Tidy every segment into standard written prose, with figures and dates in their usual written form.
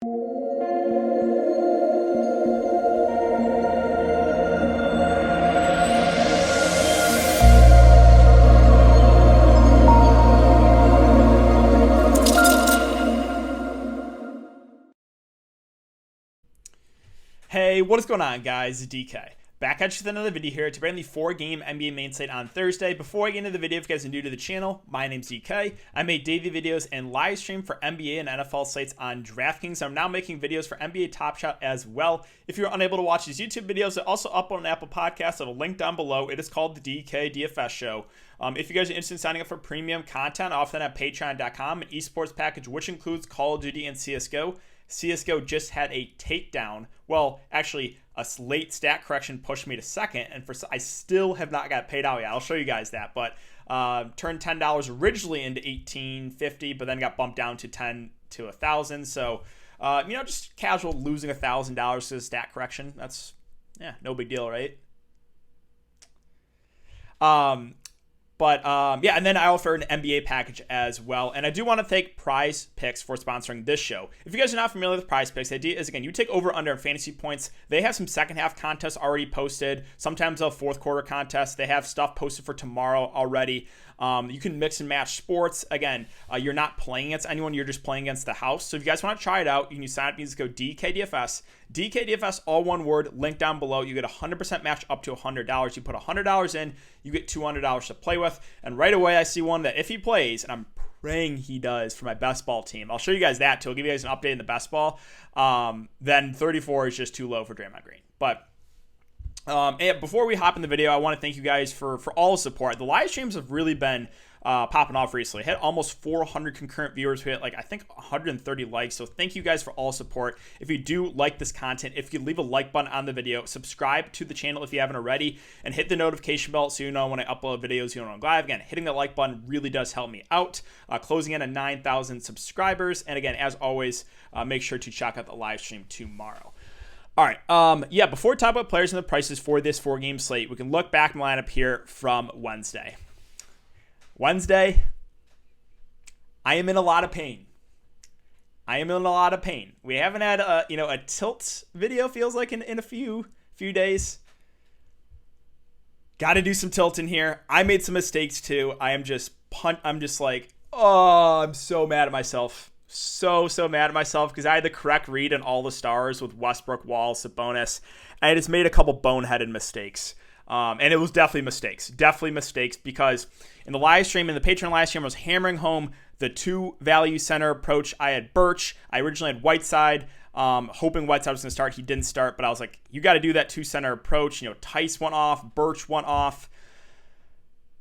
Hey, what is going on, guys? It's DK. Back at you with another video here to bring the 4-game NBA main slate on Thursday. Before I get into the video, if you guys are new to the channel, my name's DK. I make daily videos and live stream for NBA and NFL slates on Draftkings. I'm now making videos for NBA Top Shot as well. If you're unable to watch these YouTube videos, they're also up on an Apple Podcast. I'll link down below. It is called the DKDFS Show. If you guys are interested in signing up for premium content, I offer that at patreon.com, an esports package which includes Call of Duty and CSGO. CSGO just had a takedown. Well, actually, a late stat correction pushed me to second, and I still have not got paid out yet. I'll show you guys that, but turned $10 originally into $18.50, but then got bumped down to $10 to $1,000. So, just casual losing $1,000 to the stat correction. That's no big deal, right? And then I offer an NBA package as well. And I do want to thank Prize Picks for sponsoring this show. If you guys are not familiar with Prize Picks, the idea is, again, you take over/under in fantasy points. They have some second half contests already posted. Sometimes a fourth quarter contest. They have stuff posted for tomorrow already. You can mix and match sports. Again, you're not playing against anyone. You're just playing against the house. So if you guys want to try it out, you can sign up. You just go DKDFS. DKDFS, all one word, link down below. You get a 100% match up to $100. You put $100 in, you get $200 to play with. And right away, I see one that if he plays, and I'm praying he does for my best ball team. I'll show you guys that too. I'll give you guys an update in the best ball. Then 34 is just too low for Draymond Green. But and before we hop in the video, I want to thank you guys for all the support. The live streams have really been popping off recently. Hit almost 400 concurrent viewers. We hit I think 130 likes. So thank you guys for all support. If you do like this content, if you leave a like button on the video, subscribe to the channel if you haven't already, and hit the notification bell so you know when I upload videos, you know when I'm live. Again, hitting that like button really does help me out. Closing in at 9,000 subscribers. And again, as always, make sure to check out the live stream tomorrow. All right, before we talk about players and the prices for this 4-game slate, we can look back in the lineup here from Wednesday. I am in a lot of pain. We haven't had a tilt video, feels like, in a few days. Got to do some tilt in here. I made some mistakes too. I'm so mad at myself. So mad at myself because I had the correct read on all the stars with Westbrook, Wall, Sabonis. I just made a couple boneheaded mistakes. And it was definitely mistakes because in the live stream, in the Patreon live stream, I was hammering home the 2 value center approach. I had Birch. I originally had Whiteside, hoping Whiteside was going to start. He didn't start, but I was like, you got to do that 2 center approach. Tice went off, Birch went off.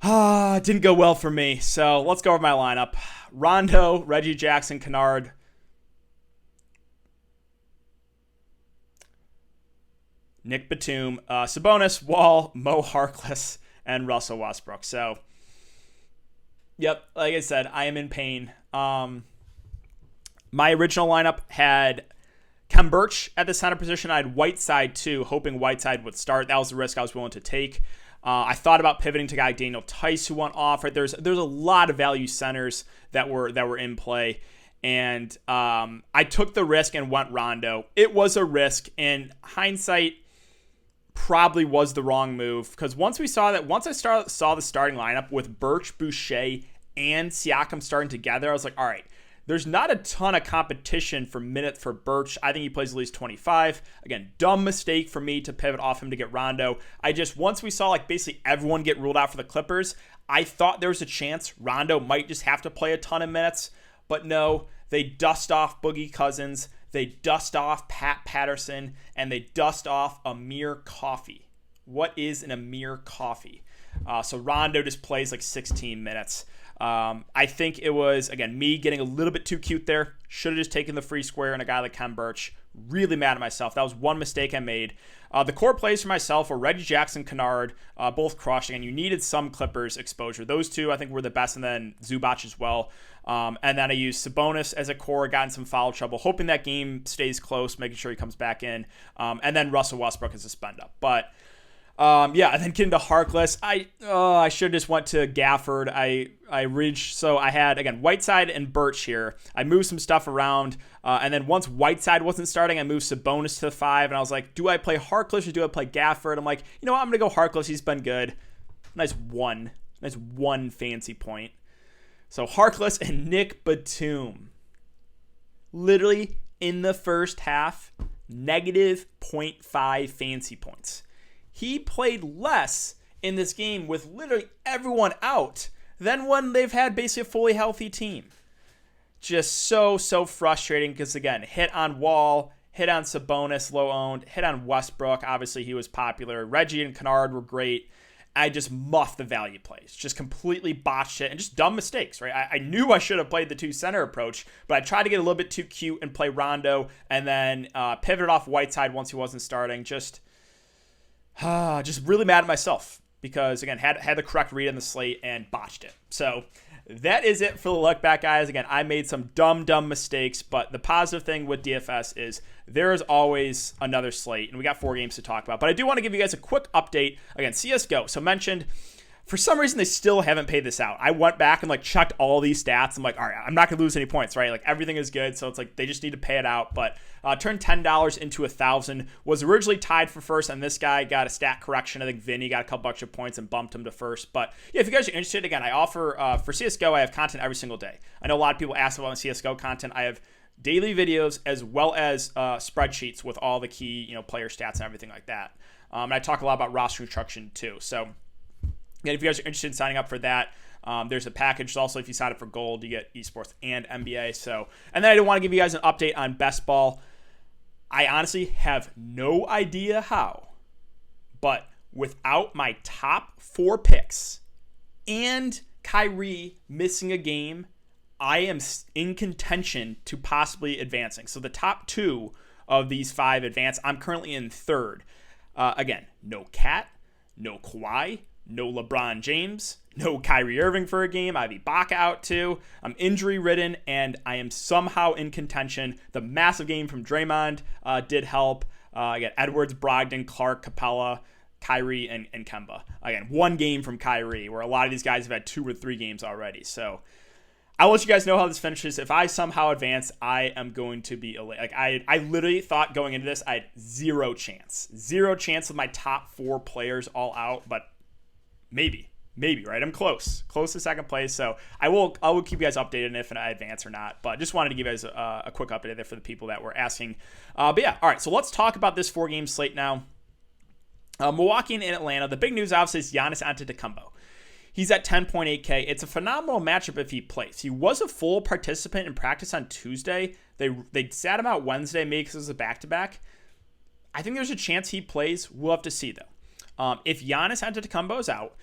It didn't go well for me. So let's go over my lineup. Rondo, Reggie Jackson, Kennard. Nick Batum, Sabonis, Wall, Mo Harkless, and Russell Westbrook. So, yep, like I said, I am in pain. My original lineup had Kem Birch at the center position. I had Whiteside too, hoping Whiteside would start. That was the risk I was willing to take. I thought about pivoting to a guy like Daniel Tice, who went off. Right? There's a lot of value centers that were in play. And I took the risk and went Rondo. It was a risk. In hindsight, probably was the wrong move, because once I saw the starting lineup with Birch, Boucher, and Siakam starting together, I was like, all right, there's not a ton of competition for minutes for Birch. I think he plays at least 25. Again, dumb mistake for me to pivot off him to get Rondo. Once we saw basically everyone get ruled out for the Clippers, I thought there was a chance Rondo might just have to play a ton of minutes, but no, they dust off Boogie Cousins. They dust off Pat Patterson, and they dust off Amir Coffey. What is an Amir Coffey? So Rondo just plays 16 minutes. I think it was, again, me getting a little bit too cute there. Should have just taken the free square and a guy like Kem Birch. Really mad at myself. That was one mistake I made. The core plays for myself were Reggie Jackson, Kennard, both crushing, and you needed some Clippers exposure. Those two, I think, were the best, and then Zubac as well. And then I used Sabonis as a core, got in some foul trouble, hoping that game stays close, making sure he comes back in. And then Russell Westbrook as a spend up. But Yeah, and then getting to Harkless, I should have just went to Gafford. I reached, so I had, again, Whiteside and Birch here. I moved some stuff around, and then once Whiteside wasn't starting, I moved Sabonis to the 5, and I was like, do I play Harkless or do I play Gafford? I'm like, you know what, I'm going to go Harkless. He's been good. Nice one fancy point. So Harkless and Nick Batum. Literally, in the first half, negative 0.5 fancy points. He played less in this game with literally everyone out than when they've had basically a fully healthy team. Just so frustrating because, again, hit on Wall, hit on Sabonis, low owned, hit on Westbrook. Obviously, he was popular. Reggie and Kennard were great. I just muffed the value plays, just completely botched it, and just dumb mistakes, right? I knew I should have played the 2-center approach, but I tried to get a little bit too cute and play Rondo, and then pivoted off Whiteside once he wasn't starting. Just really mad at myself because, again, had the correct read on the slate and botched it. So that is it for the look back, guys. Again, I made some dumb mistakes, but the positive thing with DFS is there is always another slate, and we got 4 games to talk about. But I do want to give you guys a quick update. Again, CSGO. So mentioned, for some reason, they still haven't paid this out. I went back and checked all these stats. I'm like, all right, I'm not going to lose any points, right? Everything is good. So it's like they just need to pay it out. But turned $10 into $1,000. Was originally tied for first, and this guy got a stat correction. I think Vinny got a couple extra points and bumped him to first. But yeah, if you guys are interested, again, I offer for CSGO, I have content every single day. I know a lot of people ask about my CSGO content. I have daily videos as well as spreadsheets with all the key player stats and everything like that. And I talk a lot about roster construction too. So again, if you guys are interested in signing up for that, there's a package. Also, if you sign up for Gold, you get Esports and NBA. So, and then I want to give you guys an update on Best Ball. I honestly have no idea how, but without my top 4 picks and Kyrie missing a game, I am in contention to possibly advancing. So the top 2 of these 5 advance. I'm currently in 3rd. Again, no Cat, no Kawhi, no LeBron James, no Kyrie Irving for a game. I have Ibaka out too. I'm injury ridden, and I am somehow in contention. The massive game from Draymond did help. I got Edwards, Brogdon, Clark, Capella, Kyrie, and Kemba. Again, 1 game from Kyrie, where a lot of these guys have had 2 or 3 games already. So I'll let you guys know how this finishes. If I somehow advance, I am going to be elite. I literally thought going into this, I had 0 chance. 0 chance with my top 4 players all out, but maybe, right? I'm close to 2nd place. So I will keep you guys updated if I advance or not. But just wanted to give you guys a quick update there for the people that were asking. But yeah, all right. So let's talk about this 4-game slate now. Milwaukee and Atlanta. The big news obviously is Giannis Antetokounmpo. He's at 10.8K. It's a phenomenal matchup if he plays. He was a full participant in practice on Tuesday. They sat him out Wednesday, maybe because it was a back-to-back. I think there's a chance he plays. We'll have to see, though. If Giannis Antetokounmpo is out,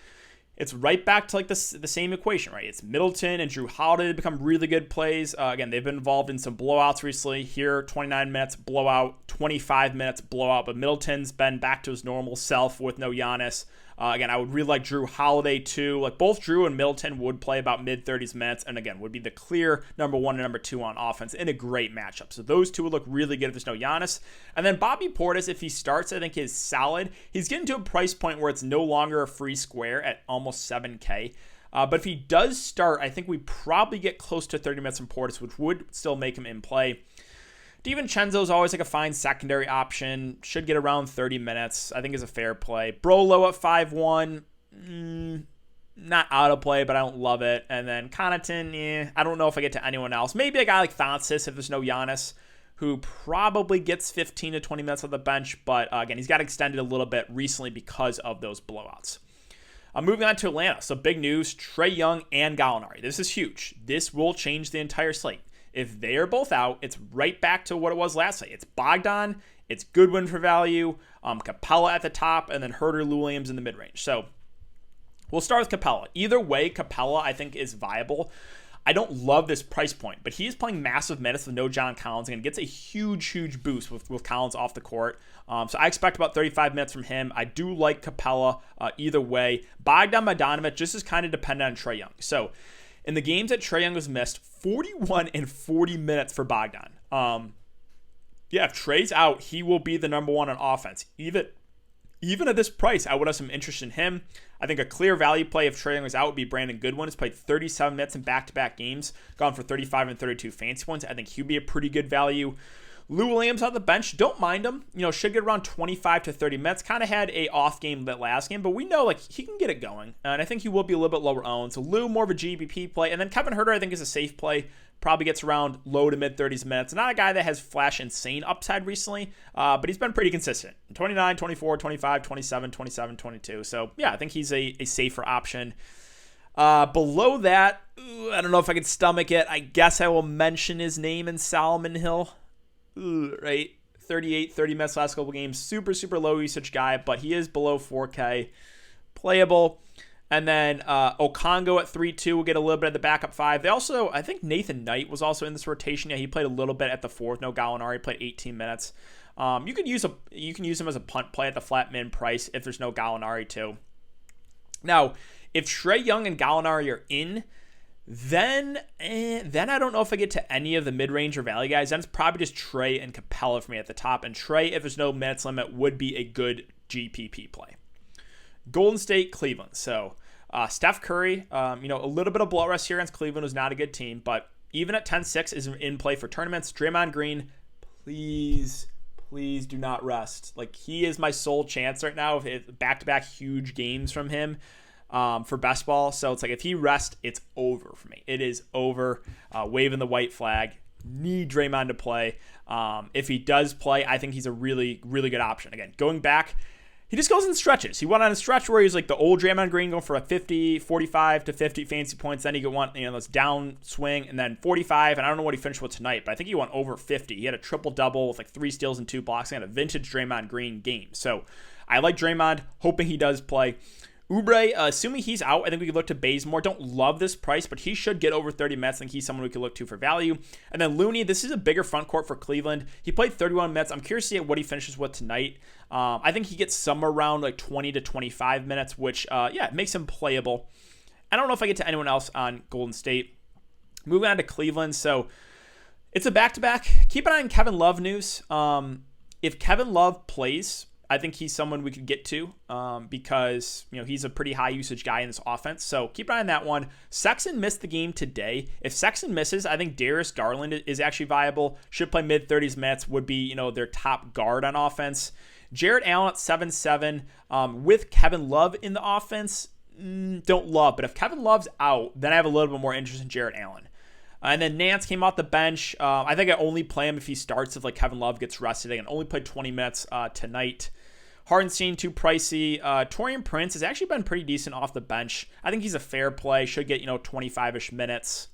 it's right back to the same equation, right? It's Middleton and Drew Holiday to become really good plays. Again, they've been involved in some blowouts recently. Here, 29 minutes, blowout, 25 minutes, blowout. But Middleton's been back to his normal self with no Giannis. Again, I would really like Drew Holiday too. Both Drew and Middleton would play about mid-30s minutes, and again, would be the clear number 1 and number 2 on offense in a great matchup. So those 2 would look really good if there's no Giannis. And then Bobby Portis, if he starts, I think is solid. He's getting to a price point where it's no longer a free square at almost 7K. But if he does start, I think we probably get close to 30 minutes from Portis, which would still make him in play. DiVincenzo is always a fine secondary option. Should get around 30 minutes. I think is a fair play. Brolo at 5-1. Not out of play, but I don't love it. And then Connaughton, I don't know if I get to anyone else. Maybe a guy like Francis if there's no Giannis, who probably gets 15 to 20 minutes on the bench. But again, he's got extended a little bit recently because of those blowouts. Moving on to Atlanta. So big news, Trae Young and Gallinari. This is huge. This will change the entire slate. If they are both out, it's right back to what it was last night. It's Bogdan, it's Goodwin for value, Capella at the top, and then Herter Williams in the mid-range. So we'll start with Capella. Either way, Capella, I think, is viable. I don't love this price point, but he is playing massive minutes with no John Collins and gets a huge boost with Collins off the court. So I expect about 35 minutes from him. I do like Capella either way. Bogdan Bogdanovic just is kind of dependent on Trae Young. So in the games that Trae Young was missed, 41 and 40 minutes for Bogdan. If Trae's out, he will be the number 1 on offense. Even even at this price, I would have some interest in him. I think a clear value play if Trae Young was out would be Brandon Goodwin. He's played 37 minutes in back-to-back games, gone for 35 and 32 fantasy points. I think he'd be a pretty good value. Lou Williams on the bench, don't mind him. Should get around 25 to 30 minutes. Kind of had a off game that last game, but we know he can get it going. And I think he will be a little bit lower owned. So Lou, more of a GBP play. And then Kevin Huerter, I think, is a safe play. Probably gets around low to mid 30s minutes. Not a guy that has flash insane upside recently, but he's been pretty consistent. 29, 24, 25, 27, 27, 22. So yeah, I think he's a safer option. Below that, I don't know if I can stomach it. I guess I will mention his name in Solomon Hill. Right, 38, 30 minutes last couple games. Super, super low usage guy, but he is below 4K. Playable. And then Okongo at 3-2 will get a little bit of the backup 5. They also, I think Nathan Knight was also in this rotation. Yeah, he played a little bit at the 4th. No Gallinari, played 18 minutes. You can use him as a punt play at the flat min price if there's no Gallinari too. Now, if Trae Young and Gallinari are in, then I don't know if I get to any of the mid-range or value guys. Then it's probably just Trae and Capella for me at the top. And Trae, if there's no minutes limit, would be a good GPP play. Golden State, Cleveland. So Steph Curry, a little bit of blow rest here against Cleveland was not a good team, but even at 10-6 is in play for tournaments. Draymond Green, please do not rest. He is my sole chance right now. Back-to-back huge games from him. For best ball. So it's if he rests, it's over for me. It is over. Waving the white flag. Need Draymond to play. If he does play, I think he's a really, really good option. Again, going back, he just goes in stretches. He went on a stretch where he's the old Draymond Green going for a 45 to 50 fantasy points. Then he got one, this down swing, and then 45. And I don't know what he finished with tonight, but I think he went over 50. He had a triple-double with 3 steals and 2 blocks. He had a vintage Draymond Green game. So I like Draymond, hoping he does play. Oubre, assuming he's out, I think we could look to Bazemore. Don't love this price, but he should get over 30 minutes. I think he's someone we could look to for value. And then Looney, this is a bigger front court for Cleveland. He played 31 minutes. I'm curious to see what he finishes with tonight. I think he gets somewhere around 20 to 25 minutes, which, it makes him playable. I don't know if I get to anyone else on Golden State. Moving on to Cleveland. So it's a back-to-back. Keep an eye on Kevin Love news. If Kevin Love plays, I think he's someone we could get to because, he's a pretty high usage guy in this offense. So keep an eye on that one. Sexton missed the game today. If Sexton misses, I think Darius Garland is actually viable. Should play mid-30s minutes, would be, their top guard on offense. Jarrett Allen at 7-7 with Kevin Love in the offense. Don't love, but if Kevin Love's out, then I have a little bit more interest in Jarrett Allen. And then Nance came off the bench. I think I only play him if he starts, if Kevin Love gets rested. I can only play 20 minutes tonight. Hardenstein, too pricey. Taurean Prince has actually been pretty decent off the bench. I think he's a fair play. Should get, 25-ish minutes.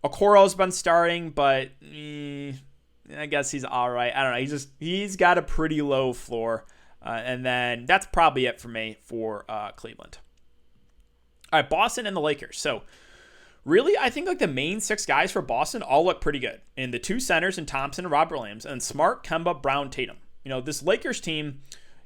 Okoro's been starting, but I guess he's all right. I don't know. He's got a pretty low floor. And then that's probably it for me for Cleveland. All right, Boston and the Lakers. So really, I think the main 6 guys for Boston all look pretty good. And the 2 centers in Thompson and Robert Williams, and Smart, Kemba, Brown, Tatum. This Lakers team,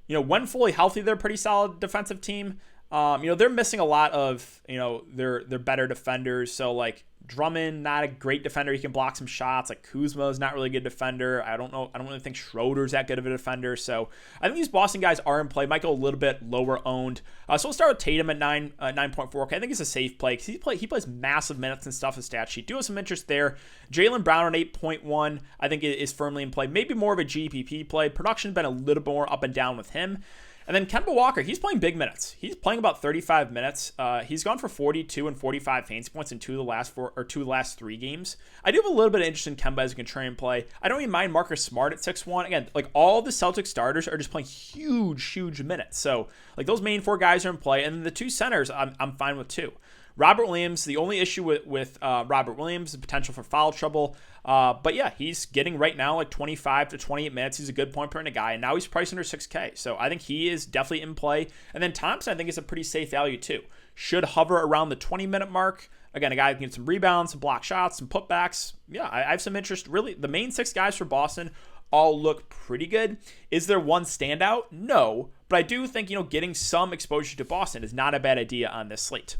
when fully healthy, they're a pretty solid defensive team. They're missing a lot of, their better defenders. So Drummond, not a great defender. He can block some shots. Kuzma is not really a good defender. I don't know. I don't really think Schroeder's that good of a defender. So I think these Boston guys are in play. Might go a little bit lower owned. So we'll start with Tatum at 9.4. Okay, I think it's a safe play because he plays massive minutes and stuff in stat sheet. Do have some interest there. Jaylen Brown at 8.1, I think is firmly in play. Maybe more of a GPP play. Production's been a little more up and down with him. And then Kemba Walker, he's playing big minutes. He's playing about 35 minutes. He's gone for 42 and 45 fantasy points in 2 of the last 3 games. I do have a little bit of interest in Kemba as a contrarian play. I don't even mind Marcus Smart at 6-1. Again, all the Celtics starters are just playing huge minutes. So those main 4 guys are in play, and then the 2 centers I'm fine with too. Robert Williams, the only issue with Robert Williams is the potential for foul trouble. But yeah, he's getting right now 25 to 28 minutes. He's a good point per minute guy, and now he's priced under 6K. So I think he is definitely in play. And then Thompson, I think, is a pretty safe value too. Should hover around the 20-minute mark. Again, a guy who can get some rebounds, some block shots, some putbacks. Yeah, I have some interest. Really, the main 6 guys for Boston all look pretty good. Is there one standout? No. But I do think, getting some exposure to Boston is not a bad idea on this slate.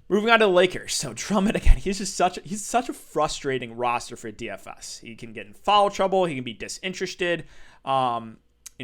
Moving on to the Lakers. So Drummond, again, he's such a frustrating roster for DFS. He can get in foul trouble. He can be disinterested.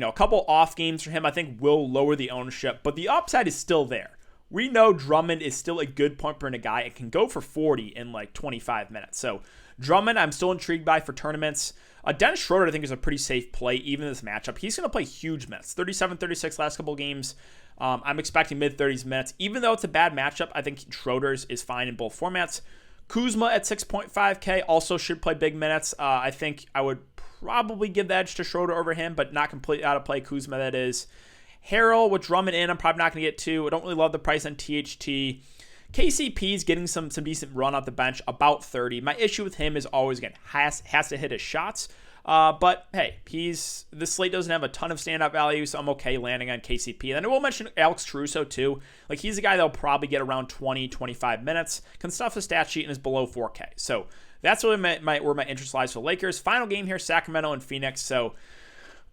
a couple off games for him, I think, will lower the ownership, but the upside is still there. We know Drummond is still a good point per minute guy and can go for 40 in like 25 minutes. So Drummond, I'm still intrigued by for tournaments. Dennis Schroeder, I think, is a pretty safe play, even in this matchup. He's going to play huge minutes, 37, 36 last couple games. I'm expecting mid-30s minutes. Even though it's a bad matchup, I think Schroeder's is fine in both formats. Kuzma at 6.5K also should play big minutes. I think I would probably give the edge to Schroeder over him, but not completely out of play. Kuzma, that is. Harrell with Drummond in, I'm probably not going to get to. I don't really love the price on THT. KCP is getting some decent run off the bench, about 30. My issue with him is always, again, has to hit his shots. But hey, the slate doesn't have a ton of standout value, so I'm okay landing on KCP. And I will mention Alex Caruso too. Like, he's a guy that'll probably get around 20, 25 minutes, can stuff the stat sheet and is below 4K. So that's really where my interest lies for the Lakers. Final game here, Sacramento and Phoenix. So,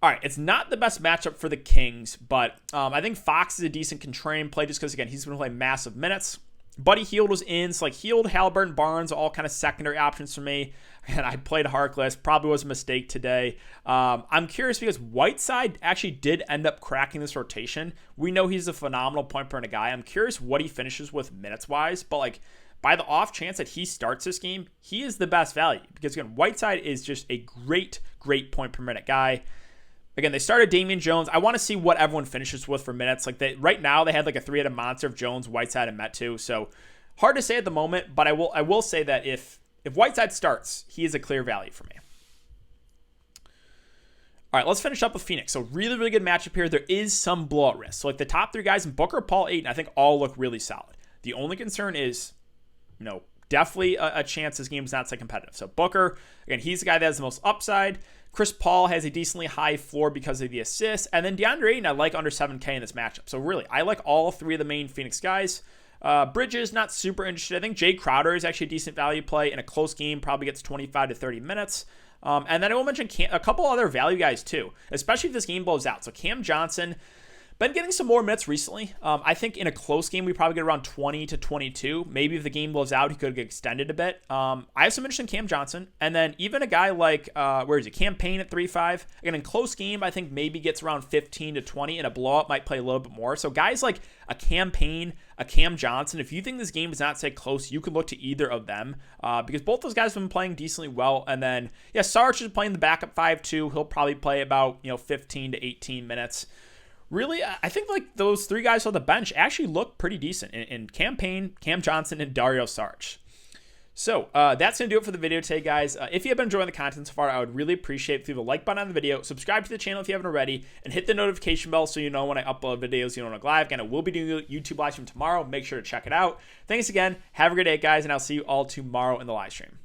all right, it's not the best matchup for the Kings, but I think Fox is a decent contrarian play just because, again, he's going to play massive minutes. Buddy Hield was in, so like Hield, Halliburton, Barnes, all kind of secondary options for me. And I played Harkless. Probably was a mistake today. I'm curious because Whiteside actually did end up cracking this rotation. We know he's a phenomenal point per minute guy. I'm curious what he finishes with minutes-wise, but like by the off chance that he starts this game, he is the best value because, again, Whiteside is just a great point per minute guy. Again, they started Damian Jones. I want to see what everyone finishes with for minutes. Like right now, they had like a three-headed monster of Jones, Whiteside, and Metu. So hard to say at the moment, but I will say that if Whiteside starts, he is a clear value for me. All right, let's finish up with Phoenix. So really, really good matchup here. There is some blowout risk. So like the top three guys in Booker, Paul, Ayton, I think all look really solid. The only concern is, definitely a chance this game is not so competitive. So Booker, again, he's the guy that has the most upside. Chris Paul has a decently high floor because of the assists. And then DeAndre Ayton, I like under 7K in this matchup. So really, I like all three of the main Phoenix guys. Bridges, not super interested. I think Jay Crowder is actually a decent value play. In a close game, probably gets 25 to 30 minutes. And then I will mention a couple other value guys too, especially if this game blows out. So Cam Johnson, been getting some more minutes recently. I think in a close game, we probably get around 20 to 22. Maybe if the game blows out, he could get extended a bit. I have some interest in Cam Johnson. And then even a guy like, Cam Payne at 3.5. Again, in close game, I think maybe gets around 15 to 20. And a blowout might play a little bit more. So guys like a Cam Payne, a Cam Johnson, if you think this game is not, say, close, you can look to either of them because both those guys have been playing decently well. And then, Sarge is playing the backup 5-2. He'll probably play about, 15 to 18 minutes. Really, I think like those three guys on the bench actually look pretty decent in Cam Payne, Cam Johnson, and Dario Saric. So that's going to do it for the video today, guys. If you have been enjoying the content so far, I would really appreciate if you leave a like button on the video, subscribe to the channel if you haven't already, and hit the notification bell so you know when I upload videos, live. Again, I will be doing a YouTube live stream tomorrow. Make sure to check it out. Thanks again. Have a great day, guys, and I'll see you all tomorrow in the live stream.